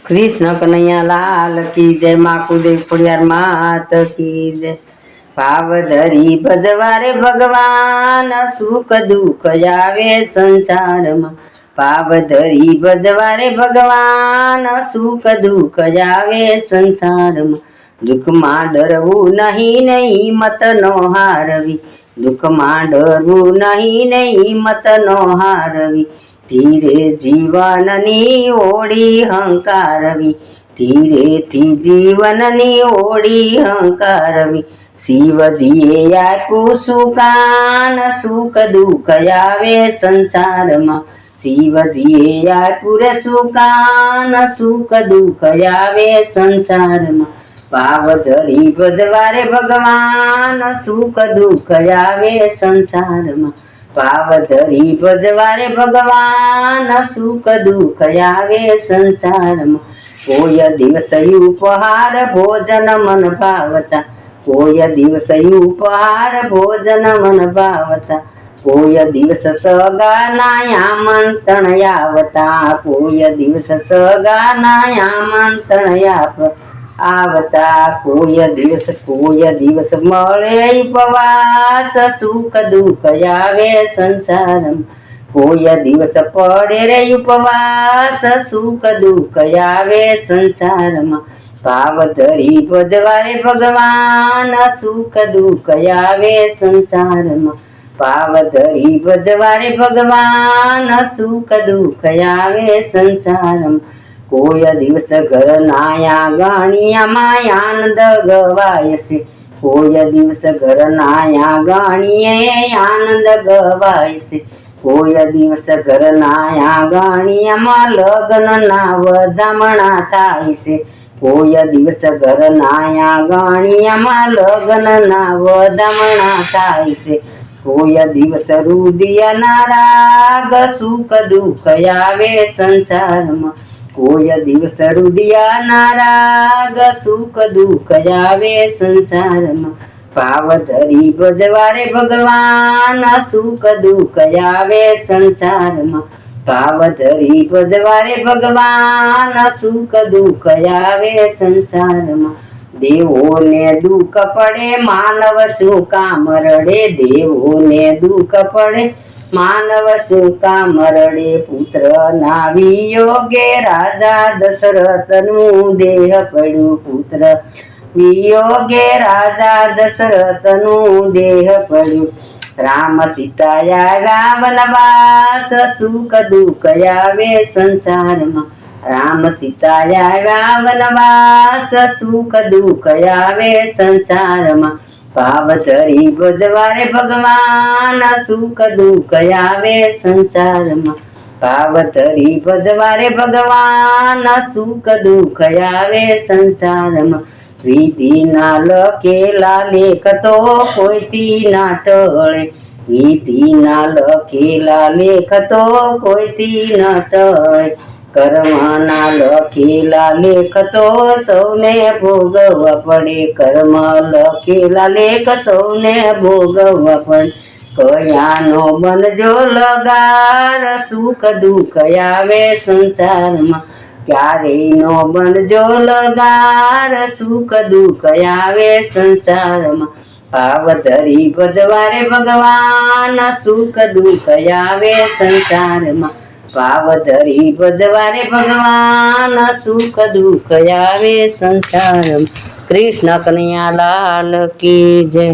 कृष्ण कन्हैया लाल की जय। माकुदेव पुड़ियार मात की जय। भाव धरी भजवारे भगवान सुख दुख जावे संसार में। भाव धरी भजवारे भगवान सुख दुख जावे संसार में। दुख में डरवू नहीं नहीं मत नो हारवी। दुख में डरवू नहीं नहीं मत नो हारवी। धीरे जीवननी ओड़ी हंकारवी। धीरे थी जीवननी ओड़ी हंकारवी। शिवजीए आप्યું સુકાન સુખ દુઃખ આવે સંસારમાં। શિવજીએ આપ્યું રે સુકાન સુખ દુઃખ આવે સંસારમાં। ભાવ ધરી ભજવારે ભગવાન સુખ દુઃખ આવે સંસારમાં। ભાવ ધરી ભજવારે ભગવાન સુખ દુઃખ આવે સંસારમાં। કોઈ દિવસ ઉપહાર ભોજન મન ભાવતા। કોઈ દિવસ ઉપહાર ભોજન મન ભાવતા। કોઈ દિવસ સગાના આમંત્રણ આવતા। કોઈ દિવસ સગાના આમંત્રણ આવતા। કોઈ દિવસ મળે ઉપવાસ સુખ દુઃખ આવે સંસારમાં। કોઈ દિવસ પડે રે ઉપવાસ સુખ દુઃખ આવે સંસારમાં। ભાવ ધરી ભજવારે ભગવાન સુખ દુઃખ આવે સંસારમાં। ભાવ ધરી ભજવારે ભગવાન સુખ દુઃખ આવે સંસારમાં। કોઈ દિવસ ઘર નાયા ગાણિયામાં આનંદ ગવાય છે। કોઈ દિવસ ઘર નાયા ગાણીએ આનંદ ગવાય છે। કોઈ દિવસ ઘર નાયા ગાણિયામાં લગ્ન ના વધામણા થાય છે। કોઈ દિવસ ઘર નાયા ગાણિયામાં લગ્ન ના વધામણા થાય છે। કોઈ દિવસ રુદિયાના રાગ સુખ દુઃખ આવે સંસારમાં। કોઈ દિવસ રુદિયાના રાગ સુખ દુઃખ આવે સંસારમાં। ભાવ ધરી ભજવારે ભગવાન સુખ દુઃખ આવે સંસારમાં। ભાવ ધરી ભજવારે ભગવાન સુખ દુઃખ આવે સંસારમાં। દેવોને દુઃખ પડે માનવ શું કામ રડે। દેવોને દુઃખ પડે માનવ શું કામ રડે। પુત્ર ના વિયોગે રાજા દશરથનું દેહ પડ્યું। પુત્ર વિયોગે રાજા દશરથનું દેહ પડ્યું। રામ સીતા આવ્યા વનવાસ સુખ દુઃખ આવે સંસારમાં। રામ સીતા આવ્યા વનવાસ સુખ દુઃખ આવે સંસારમાં। ભાવ ધરી ભજવારે ભગવાન સુખ દુઃખ આવે સંસારમાં। ભાવ ધરી ભજવારે ભગવાન સુખ દુઃખ આવે સંસારમાં। વિધિ ના લખેલા લેખ તો કોઈથી ના ટળે। વિધિ ના લખેલા લેખ તો કોઈથી ના ટળે। કર્મ ના લખેલા લેખ તો સૌને ભોગવવા પડે। કર્મ લખેલા લેખ સૌને ભોગવવા પડે। કયાનો બનજો લગાર સુખ દુઃખ આવે સંસારમાં। ક્યારેય નો બનજો લગાર સુખ દુઃખ આવે સંસારમાં। ભાવ ધરી ભજવારે ભગવાન સુખ દુઃખ આવે સંસારમાં। ભાવ ધરી ભજવારે ભગવાન સુખ દુઃખ આવે સંસારમાં। કૃષ્ણ કનૈયા લાલ કી જય।